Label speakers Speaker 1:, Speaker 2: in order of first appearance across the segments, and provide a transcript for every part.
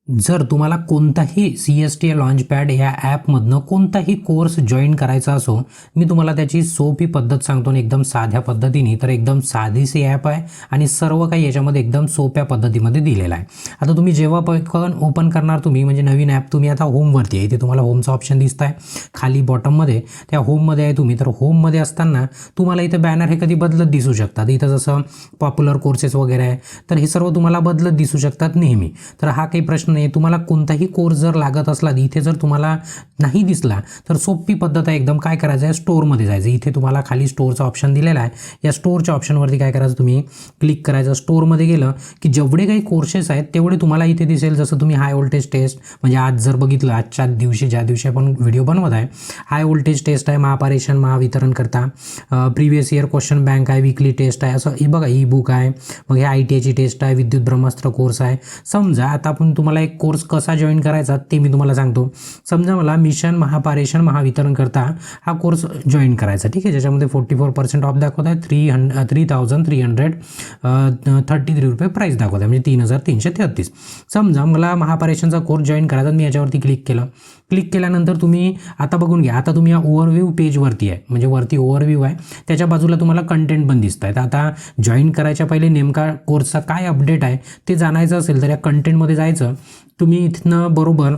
Speaker 1: जर तुम्हाला कोणताही CSTA लॉन्चपॅड या ॲपमधनं कोणताही कोर्स जॉईन करायचा असो, मी तुम्हाला त्याची सोपी पद्धत सांगतो आणि एकदम साध्या पद्धतीने. तर एकदम साधीशी ॲप आहे आणि सर्व काही याच्यामध्ये एकदम सोप्या पद्धतीमध्ये दिलेलं आहे. आता तुम्ही जेव्हा पण ओपन करणार तुम्ही म्हणजे नवीन ॲप, तुम्ही आता होमवरती आहे, इथे तुम्हाला होमचा ऑप्शन दिसत आहे खाली बॉटममध्ये, त्या होममध्ये आहे तुम्ही. तर होममध्ये असताना तुम्हाला इथं बॅनर हे कधी बदलत दिसू शकतात. इथं जसं पॉप्युलर कोर्सेस वगैरे आहे, तर हे सर्व तुम्हाला बदलत दिसू शकतात नेहमी. तर हा काही प्रश्न नाही. तुम्हाला कोणताही कोर्स जर लागत असला, इथे जर तुम्हाला नाही दिसला तर सोपी पद्धत आहे एकदम. काय करायचं आहे, स्टोअरमध्ये जायचं. इथे तुम्हाला खाली स्टोअरचा ऑप्शन दिलेला आहे. या स्टोअरच्या ऑप्शनवरती काय करायचं, तुम्ही क्लिक करायचं. स्टोअरमध्ये गेलं की जेवढे काही कोर्सेस आहेत तेवढे तुम्हाला इथे दिसेल. जसं तुम्ही हाय व्होल्टेज टेस्ट, म्हणजे आज जर बघितलं, आजच्या दिवशी ज्या दिवशी आपण व्हिडिओ बनवत आहे, हाय व्होल्टेज टेस्ट आहे, महापारेषण महावितरण करता, प्रिव्हियस इयर क्वेश्चन बँक आहे, वीकली टेस्ट आहे, असं हे बघा, ई बुक आहे, मग हे ITIची टेस्ट आहे, विद्युत ब्रह्मास्त्र कोर्स आहे. समजा आता आपण तुम्हाला एक कोर्स कसा जॉईन करायचा ते मी तुम्हाला सांगतो. समजा मला मिशन महापारेषण महावितरण करता हा कोर्स जॉईन करायचा, ठीक आहे, ज्याच्यामध्ये 44% ऑफ दाखवत आहे, 3,333 रुपये प्राईस दाखवत आहे, म्हणजे 3,333. समजा मला महापारेषणचा कोर्स जॉईन करायचा, मी याच्यावरती क्लिक केलं. क्लिक केल्यानंतर तुम्ही आता बघून घ्या, आता तुम्ही या ओव्हरव्ह्यू पेजवरती आहे, म्हणजे वरती ओव्हरव्ह्यू आहे, त्याच्या बाजूला तुम्हाला कंटेंट पण दिसत आहेत. आता जॉईन करायच्या पहिले नेमका कोर्सचा काय अपडेट आहे ते जाणायचं असेल तर या कंटेंटमध्ये जायचं. तुम्ही इथनं बरोबर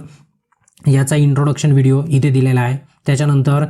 Speaker 1: याचा इंट्रोडक्शन व्हिडिओ इथे दिलेला आहे, त्याच्यानंतर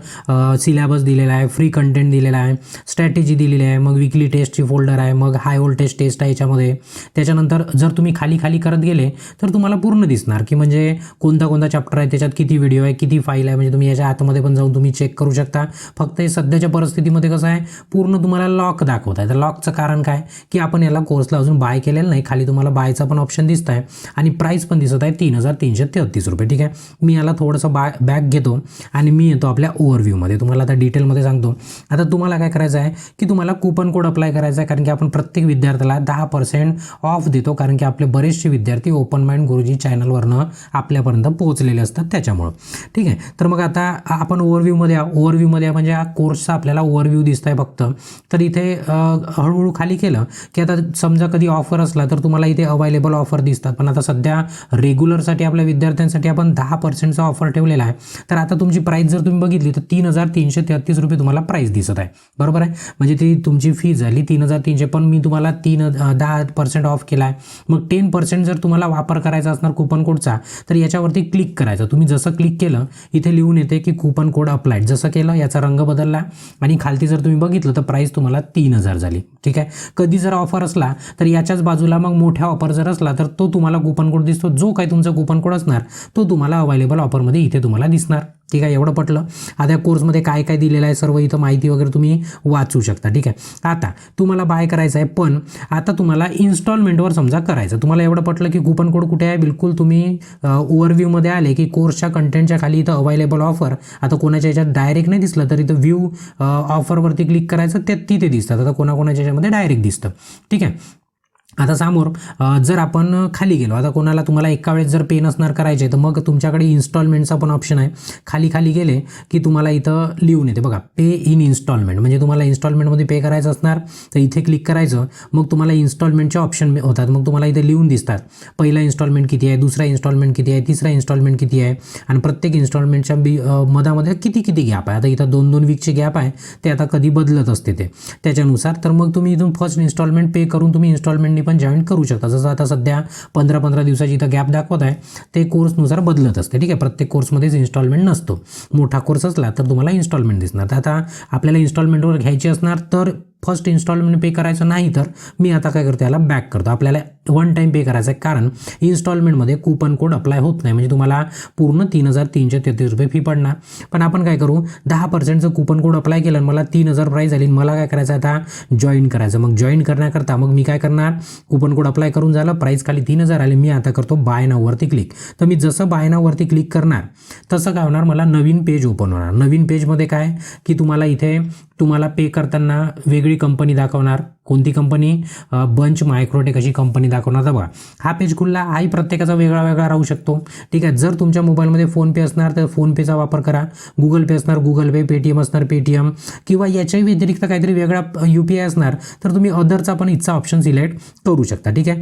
Speaker 1: सिलेबस दिलेला आहे, फ्री कंटेंट दिलेला आहे, स्ट्रॅटेजी दिलेली आहे, मग वीकली टेस्टची फोल्डर आहे, मग हाय व्होल्टेज टेस्ट आहे याच्यामध्ये. त्याच्यानंतर जर तुम्ही खाली खाली करत गेले तर तुम्हाला पूर्ण दिसणार की म्हणजे कोणता कोणता चॅप्टर आहे, त्याच्यात किती व्हिडिओ आहे, किती फाईल आहे, म्हणजे तुम्ही याच्या आतमध्ये पण जाऊन तुम्ही चेक करू शकता. फक्त हे सध्याच्या परिस्थितीमध्ये कसं आहे, पूर्ण तुम्हाला लॉक दाखवत आहे. तर लॉकचं कारण काय की आपण याला कोर्सला अजून बाय केलेलं नाही. खाली तुम्हाला बायचा पण ऑप्शन दिसत आहे आणि प्राईस पण दिसत आहे 3,333 रुपये, ठीक आहे. मी याला थोडंसं बॅक घेतो आणि मी येतो आपल्या ओव्हरव्ह्यूमध्ये. तुम्हाला आता डिटेलमध्ये सांगतो. आता तुम्हाला काय करायचं आहे की तुम्हाला कुपन कोड अप्लाय करायचा आहे, कारण की आपण प्रत्येक विद्यार्थ्याला 10% ऑफ देतो, कारण की आपले बरेचसे विद्यार्थी ओपन माइंड गुरुजी चॅनलवरनं आपल्यापर्यंत पोहोचलेले असतात त्याच्यामुळं, ठीक आहे. तर मग आता आपण ओव्हरव्ह्यूमध्ये म्हणजे हा कोर्सचा आपल्याला ओव्हरव्ह्यू दिसत आहे फक्त. तर इथे हळूहळू खाली केलं की आता समजा कधी ऑफर असला तर तुम्हाला इथे अवेलेबल ऑफर दिसतात, पण आता सध्या रेग्युलरसाठी आपल्या विद्यार्थ्यांसाठी आपण 10%चा ऑफर ठेवलेला आहे. तर आता तुमची प्राईस जर तुम्ही बघितली तर 3,333 रुपये तुम्हाला प्राईस दिसत आहे, बरोबर आहे. म्हणजे ती तुमची फी झाली 3,300, पण मी तुम्हाला 10% ऑफ केला आहे. मग 10% जर तुम्हाला वापर करायचा असणार कुपन कोडचा तर याच्यावरती क्लिक करायचं. तुम्ही जसं क्लिक केलं इथे लिहून येते की कुपन कोड अप्लाइड. जसं केलं याचा रंग बदलला आणि खालती जर तुम्ही बघितलं तर प्राईस तुम्हाला 3,000 झाली, ठीक आहे. कधी जर ऑफर असला तर याच्याच बाजूला मग मोठ्या ऑफर जर असला तर तो तुम्हाला कुपन कोड दिसतो. जो काही तुमचा कुपन कोड असणार तो तुम्हाला अवेलेबल ऑफरमध्ये इथे तुम्हाला दिसणार, ठीक आहे. एवढं पटलं. आता या कोर्समध्ये काय काय दिलेलं आहे सर्व इथं माहिती वगैरे तुम्ही वाचू शकता, ठीक आहे. आता तुम्हाला बाय करायचं आहे, पण आता तुम्हाला इन्स्टॉलमेंटवर समजा करायचं. तुम्हाला एवढं पटलं की कुपन कोड कुठे आहे, बिलकुल तुम्ही ओव्हरव्ह्यूमध्ये आले की कोर्सच्या कंटेंटच्या खाली इथं अवेलेबल ऑफर, आता कोणाच्या याच्यात डायरेक्ट नाही दिसलं तर इथं व्ह्यू ऑफरवरती क्लिक करायचं, ते तिथे दिसतात. आता कोणाकोणाच्या याच्यामध्ये डायरेक्ट दिसतं, ठीक आहे. आता समोर जर आपण खाली गेलो, आता कोणाला तुम्हाला एका वेळेस जर पे नसणार करायचे तर मग तुमच्याकडे इन्स्टॉलमेंटचा पण ऑप्शन आहे. खाली गेले की तुम्हाला इथं लिहून येते बघा, पे इन इन्स्टॉलमेंट, म्हणजे तुम्हाला इन्स्टॉलमेंटमध्ये पे करायचं असणार तर इथे क्लिक करायचं. मग तुम्हाला इन्स्टॉलमेंटचे ऑप्शन होतात, मग तुम्हाला इथे लिहून दिसतात पहिला इन्स्टॉलमेंट किती आहे, दुसरा इन्स्टॉलमेंट किती आहे, तिसरा इन्स्टॉलमेंट किती आहे आणि प्रत्येक इन्स्टॉलमेंटच्या मधामध्ये किती गॅप आहे. आता इथं 2-2 वीकचे गॅप आहे, ते आता कधी बदलत असते ते त्याच्यानुसार. तर मग तुम्ही इथून फर्स्ट इन्स्टॉलमेंट पे करून तुम्ही इन्स्टॉलमेंट पण जॉईन करू शकता. जसं आता सध्या 15-15 दिवसाची इथं गॅप दाखवत आहे, ते कोर्सनुसार बदलत असते, ठीक आहे. प्रत्येक कोर्समध्येच इन्स्टॉलमेंट नसतो. मोठा कोर्स असला तर तुम्हाला इन्स्टॉलमेंट दिसणार. तर आता आपल्याला इन्स्टॉलमेंटवर घ्यायची असणार तर फर्स्ट इन्स्टॉलमेंट पे करायचं, नाही तर मी आता काय करतो, याला बॅक करतो. आपल्याला 1 टाईम पे करायचं आहे, कारण इन्स्टॉलमेंटमध्ये कुपन कोड अप्लाय होत नाही, म्हणजे तुम्हाला पूर्ण 3,333 रुपये फी पडणार. पण आपण काय करू, 10%चं कुपन कोड अप्लाय केलं, मला 3,000 प्राईस आली, मला काय करायचं आता जॉईन करायचं. मग जॉईन करण्याकरता मग मी काय करणार, कुपन कोड अप्लाय करून झालं, प्राईस खाली 3,000 आली, मी आता करतो बाय नाववरती क्लिक. तर मी जसं बाय नाववरती क्लिक करणार तसं काय होणार, मला नवीन पेज ओपन होणार. नवीन पेजमध्ये काय की तुम्हाला पे करताना वेगळी कंपनी दाखवणार. कोणती कंपनी, बंच मायक्रोटेक अशी कंपनी दाखवणार. तर बघा हा पेज खुलला, हाही प्रत्येकाचा वेगळा राहू शकतो, ठीक आहे. जर तुमच्या मोबाईलमध्ये फोनपे असणार तर फोनपेचा वापर करा, गुगल पे असणार गुगल पे, पेटीएम असणार पेटीएम, किंवा याच्याही व्यतिरिक्त काहीतरी वेगळा UPI असणार तर तुम्ही अदरचा पण इथचा ऑप्शन सिलेक्ट करू शकता, ठीक आहे.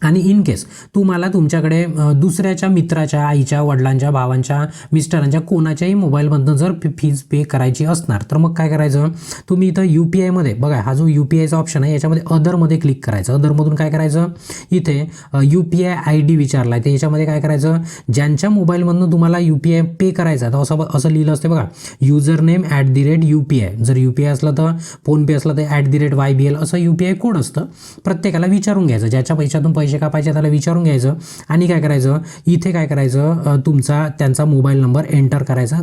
Speaker 1: आणि इन केस तुम्हाला तुमच्याकडे दुसऱ्याच्या मित्राच्या, आईच्या, वडिलांच्या, भावांच्या, मिस्टरांच्या कोणाच्याही मोबाईलमधनं जर फीज पे करायची असणार तर मग काय करायचं, तुम्ही इथं UPIमध्ये बघा, हा जो UPIचा ऑप्शन आहे याच्यामध्ये अदरमध्ये क्लिक करायचं. अदरमधून काय करायचं, इथे UPI ID विचारला आहे, तर याच्यामध्ये काय करायचं, ज्यांच्या मोबाईलमधनं तुम्हाला UPI पे करायचा तर असं लिहिलं असते बघा, युजर नेम @UPI. जर UPI असलं तर फोनपे असलं तर @YBL असं UPI कोड असतं. प्रत्येकाला विचारून घ्यायचं, ज्याच्या पैशातून पैसे कापायचे त्याला विचारून घ्यायचं आणि काय करायचं, इथे काय करायचं, त्यांचा मोबाईल नंबर एंटर करायचा,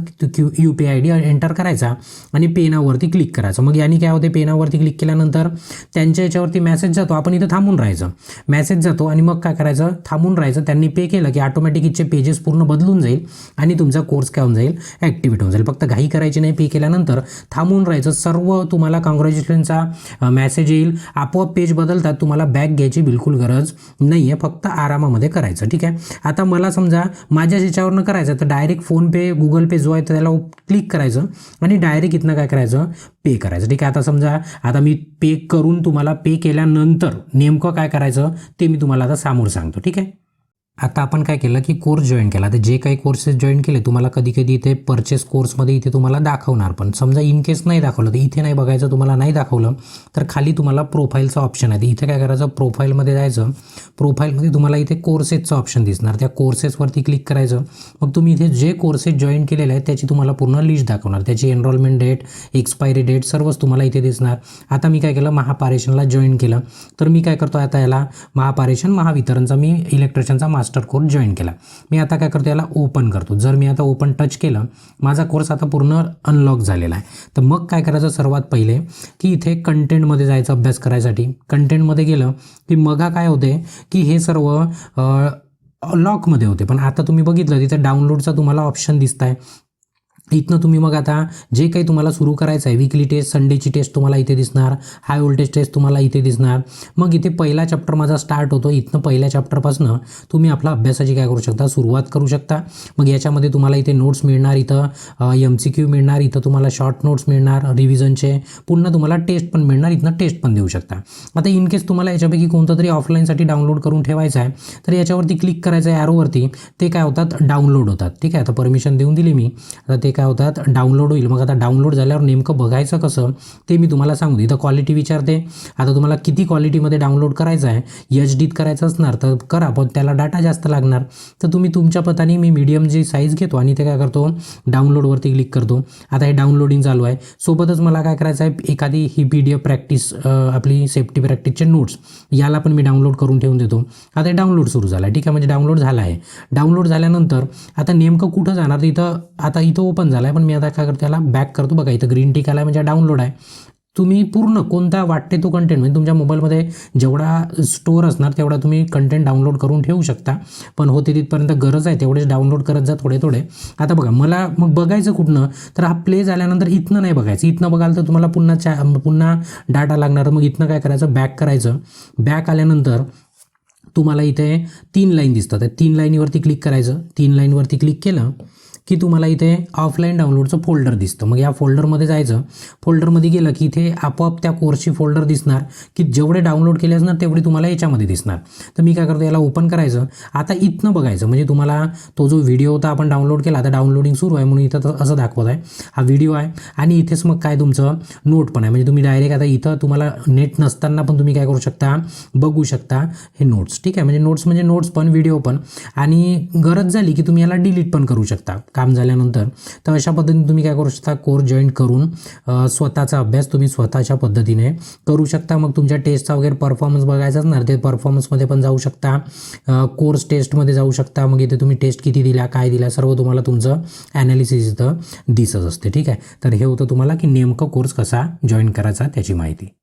Speaker 1: UPI ID एंटर करायचा आणि पे नाववरती क्लिक करायचं. मग याने काय होते, पे नाववरती क्लिक केल्यानंतर त्यांच्या याच्यावरती मेसेज जातो, आपण इथं थांबून राहायचं. मेसेज जातो आणि मग काय करायचं, थांबून राहायचं. त्यांनी पे केलं की ऑटोमॅटिक इथचे पेजेस पूर्ण बदलून जाईल आणि तुमचा कोर्स काय होऊन जाईल, ॲक्टिवेट होऊन जाईल. फक्त घाई करायची नाही, पे केल्यानंतर थांबून राहायचं. सर्व तुम्हाला कॉंग्रॅच्युलेशनचा मेसेज येईल, आपोआप पेज बदलतात, तुम्हाला बॅक घ्यायची बिलकुल गरज नाही आहे, फक्त आरामामध्ये करायचं. ठीक आहे. आता मला समजा माझ्या ह्याच्यावरनं करायचं तर डायरेक्ट फोनपे, गुगल पे जो आहे तर त्याला क्लिक करायचं आणि डायरेक्ट इथनं काय करायचं, पे करायचं. ठीक आहे. आता समजा आता मी पे करून तुम्हाला पे केल्यानंतर नेमकं काय करायचं ते मी तुम्हाला आता समोर सांगतो. ठीक आहे. आता आपण काय केलं की कोर्स जॉईन केला, तर जे काही कोर्सेस जॉईन केले तुम्हाला कधी कधी इथे परचेस कोर्समध्ये इथे तुम्हाला दाखवणार, पण समजा इन केस नाही दाखवलं तर इथे नाही बघायचं, तुम्हाला नाही दाखवलं तर खाली तुम्हाला प्रोफाईलचा ऑप्शन आहे, इथे काय करायचं, प्रोफाईलमध्ये जायचं. प्रोफाईलमध्ये तुम्हाला इथे कोर्सेसचं ऑप्शन दिसणार, त्या कोर्सेसवरती क्लिक करायचं. मग तुम्ही इथे जे कोर्सेस जॉईन केलेले आहेत त्याची तुम्हाला पूर्ण लिस्ट दाखवणार, त्याची एनरोलमेंट डेट, एक्सपायरी डेट सर्वच तुम्हाला इथे दिसणार. आता मी काय केलं, महापारेषणला जॉईन केलं, तर मी काय करतो आता याला महापारेषण महावितरणचा मी इलेक्ट्रिशियनचा मास्टर कोर्स जॉईन केला. मी आता काय करतो, याला ओपन करतो. जर मी आता ओपन टच केलं, माझा कोर्स आता पूर्ण अनलॉक झालेला आहे. तर मग काय करायचं, सर्वात पहिले की इथे कंटेंटमध्ये जायचं अभ्यास करायसाठी. कंटेंटमध्ये गेलं की मग काय होते की हे सर्व लॉकमध्ये होते, पण आता तुम्ही बघितलं तिथे डाउनलोडचा तुम्हाला ऑप्शन दिसत आहे. इथनं तुम्ही मग आता जे काही तुम्हाला सुरू करायचं आहे, वीकली टेस्ट, संडेची टेस्ट तुम्हाला इथे दिसणार, हाय व्होल्टेज टेस्ट तुम्हाला इथे दिसणार. मग इथे पहिला चॅप्टर माझा स्टार्ट होतो, इथनं पहिल्या चॅप्टरपासून तुम्ही आपला अभ्यासाची काय करू शकता, सुरुवात करू शकता. मग याच्यामध्ये तुम्हाला इथे नोट्स मिळणार, इथं MCQ मिळणार, इथं तुम्हाला शॉर्ट नोट्स मिळणार रिव्हिजनचे, पुन्हा तुम्हाला टेस्ट पण मिळणार, इथनं टेस्ट पण देऊ शकता. आता इन केस तुम्हाला याच्यापैकी कोणतं तरी ऑफलाईनसाठी डाउनलोड करून ठेवायचं आहे तर याच्यावरती क्लिक करायचं आहे ॲरोवरती, ते काय होतात, डाउनलोड होतात. ठीक आहे. आता परमिशन देऊन दिली मी, आता ते काय होतात, डाउनलोड होईल. मग आता डाउनलोड झाल्यावर नेमकं बघायचं कसं ते मी तुम्हाला सांगू. इथं क्वालिटी विचारते, आता तुम्हाला किती क्वालिटीमध्ये डाउनलोड करायचं आहे, HDत करायचं असणार तर करा, पण त्याला डाटा जास्त लागणार, तर तुम्ही तुमच्या पताने मी मीडियम जी साईज घेतो आणि ते काय करतो, डाउनलोडवरती क्लिक करतो. आता हे डाउनलोडिंग चालू आहे. सोबतच मला काय करायचं आहे, एखादी ही PDF प्रॅक्टिस, आपली सेफ्टी प्रॅक्टिसचे नोट्स, याला पण मी डाउनलोड करून ठेवून देतो. आता हे डाउनलोड सुरू झालं आहे. ठीक आहे. म्हणजे डाउनलोड झाला आहे. डाउनलोड झाल्यानंतर आता नेमकं कुठं जाणार, इथं आता इथं ओपन झालं आहे, पण मी आता काय करतो, त्याला बॅक करतो. बघा इथं ग्रीन टिक आला आहे म्हणजे डाउनलोड आहे. तुम्ही पूर्ण कोणता वाटते तो कंटेंट, म्हणजे तुमच्या मोबाईलमध्ये जेवढा स्टोअर असणार तेवढा तुम्ही कंटेंट डाउनलोड करून ठेवू शकता, पण होते तिथपर्यंत गरज आहे तेवढेच डाउनलोड करत जा थोडे थोडे. आता बघा मला मग बघायचं कुठनं, तर हा प्ले झाल्यानंतर इथनं नाही बघायचं, इथनं बघाल तर तुम्हाला पुन्हा डाटा लागणार. मग इथनं काय करायचं, बॅक करायचं. बॅक आल्यानंतर तुम्हाला इथे 3 लाईन दिसतात, त्या 3 लाईनीवरती क्लिक करायचं. 3 लाईनवरती क्लिक केलं की तुम्हाला इथे ऑफलाईन डाउनलोडचं फोल्डर दिसतं. मग या फोल्डरमध्ये जायचं. फोल्डरमध्ये गेलं की इथे आपोआप त्या कोर्सची फोल्डर दिसणार की जेवढे डाउनलोड केले असणार तेवढे तुम्हाला याच्यामध्ये दिसणार. तर मी काय करतो, याला ओपन करायचं. आता इथनं बघायचं, म्हणजे तुम्हाला तो जो व्हिडिओ होता आपण डाउनलोड केला, आता डाउनलोडिंग सुरू आहे म्हणून इथं असं दाखवत आहे, हा व्हिडिओ आहे आणि इथेच मग काय तुमचं नोट पण आहे. म्हणजे तुम्ही डायरेक्ट आता इथं तुम्हाला नेट नसताना पण तुम्ही काय करू शकता, बघू शकता हे नोट्स. ठीक आहे. म्हणजे नोट्स पण, व्हिडिओ पण, आणि गरज झाली की तुम्ही याला डिलीट पण करू शकता काम झाल्यानंतर. तर अशा पद्धतीने तुम्ही काय करू शकता, कोर्स जॉईन करून स्वतःचा अभ्यास तुम्ही स्वतःच्या पद्धतीने करू शकता. मग तुमच्या टेस्टचा वगैरे परफॉर्मन्स बघायचा असणार ते परफॉर्मन्समध्ये पण जाऊ शकता, कोर्स टेस्टमध्ये जाऊ शकता. मग इथे तुम्ही टेस्ट किती दिल्या, काय दिल्या, सर्व तुम्हाला तुमचं ॲनालिसिस इथं दिसत असते. ठीक आहे. तर हे होतं तुम्हाला की नेमकं कोर्स कसा जॉईन करायचा त्याची माहिती.